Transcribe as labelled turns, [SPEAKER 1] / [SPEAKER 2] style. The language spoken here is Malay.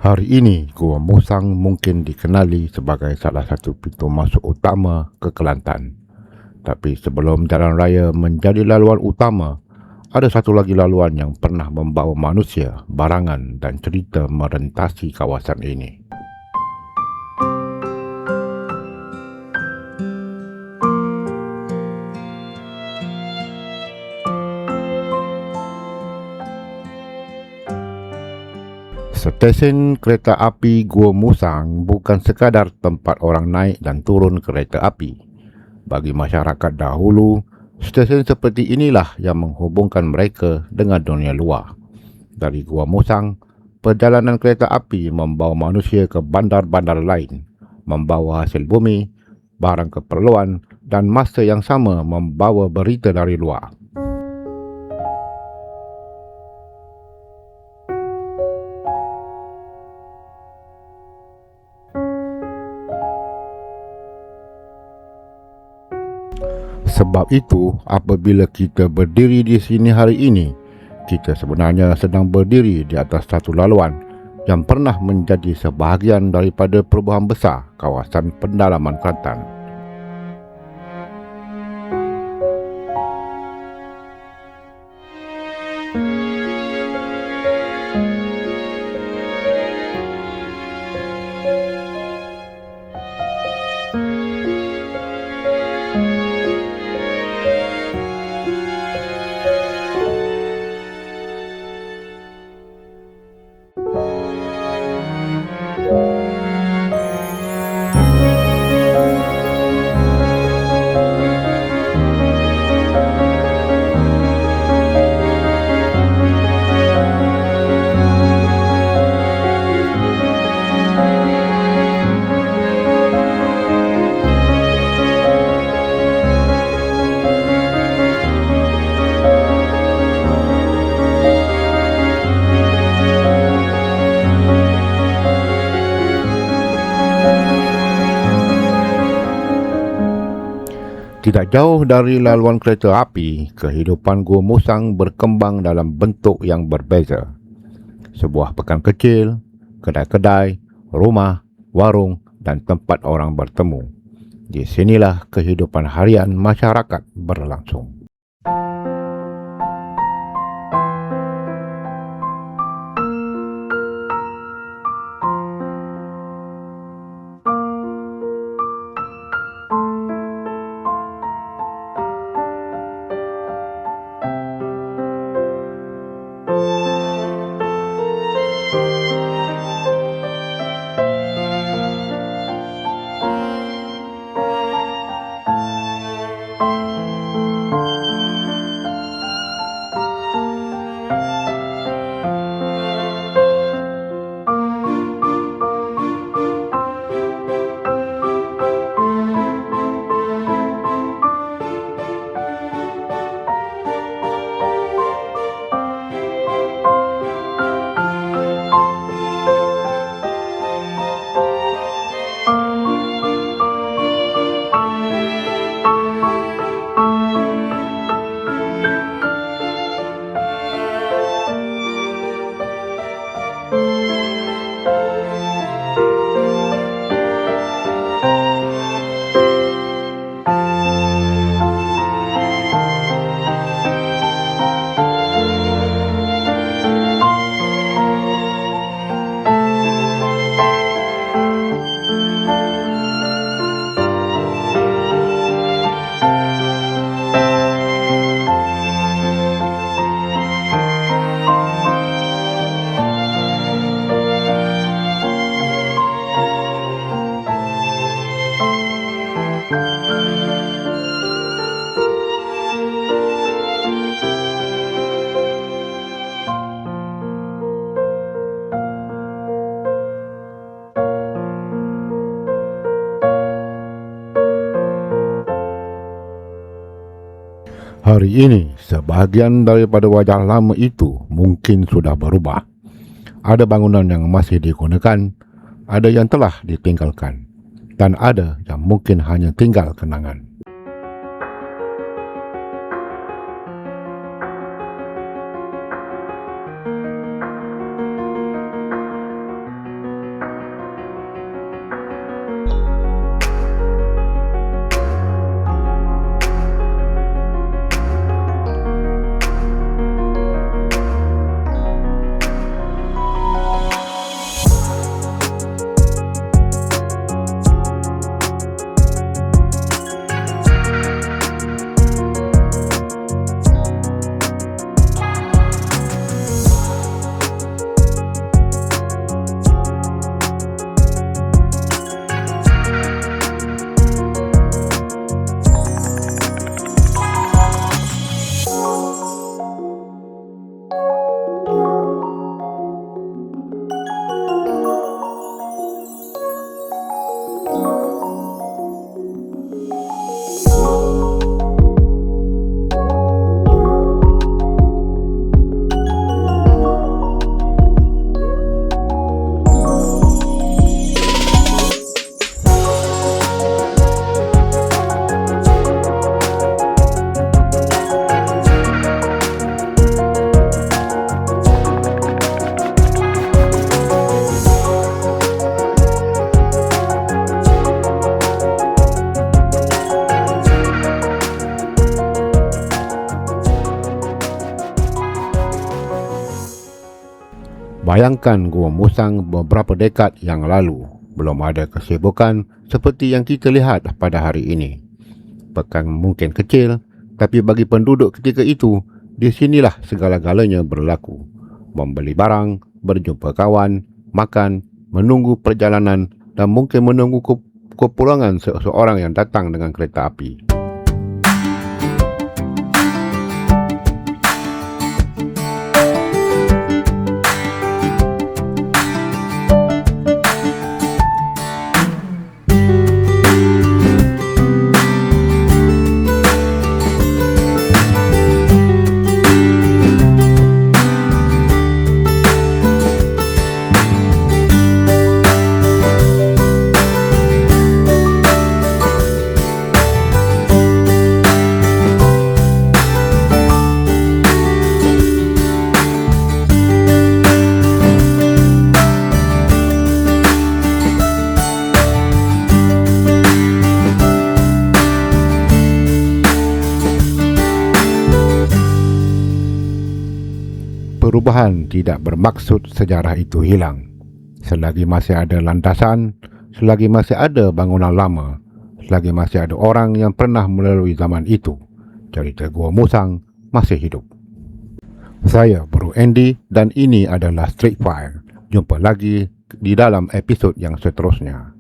[SPEAKER 1] Hari ini, Gua Musang mungkin dikenali sebagai salah satu pintu masuk utama ke Kelantan. Tapi sebelum jalan raya menjadi laluan utama, ada satu lagi laluan yang pernah membawa manusia, barangan dan cerita merentasi kawasan ini. Stesen kereta api Gua Musang bukan sekadar tempat orang naik dan turun kereta api. Bagi masyarakat dahulu, stesen seperti inilah yang menghubungkan mereka dengan dunia luar. Dari Gua Musang, perjalanan kereta api membawa manusia ke bandar-bandar lain, membawa hasil bumi, barang keperluan dan masa yang sama membawa berita dari luar. Sebab itu, apabila kita berdiri di sini hari ini, kita sebenarnya sedang berdiri di atas satu laluan yang pernah menjadi sebahagian daripada perubahan besar kawasan pendalaman Kelantan. Tidak jauh dari laluan kereta api, kehidupan Gua Musang berkembang dalam bentuk yang berbeza. Sebuah pekan kecil, kedai-kedai, rumah, warung dan tempat orang bertemu. Di sinilah kehidupan harian masyarakat berlangsung. Hari ini, sebahagian daripada wajah lama itu mungkin sudah berubah. Ada bangunan yang masih digunakan, ada yang telah ditinggalkan, dan ada yang mungkin hanya tinggal kenangan. Bayangkan Gua Musang beberapa dekad yang lalu. Belum ada kesibukan seperti yang kita lihat pada hari ini. Pekan mungkin kecil, tapi bagi penduduk ketika itu, di sinilah segala-galanya berlaku. Membeli barang, berjumpa kawan, makan, menunggu perjalanan dan mungkin menunggu kepulangan seseorang yang datang dengan kereta api. Perubahan tidak bermaksud sejarah itu hilang. Selagi masih ada landasan, selagi masih ada bangunan lama, selagi masih ada orang yang pernah melalui zaman itu, cerita Gua Musang masih hidup. Saya Bro Andy dan ini adalah Street File. Jumpa lagi di dalam episod yang seterusnya.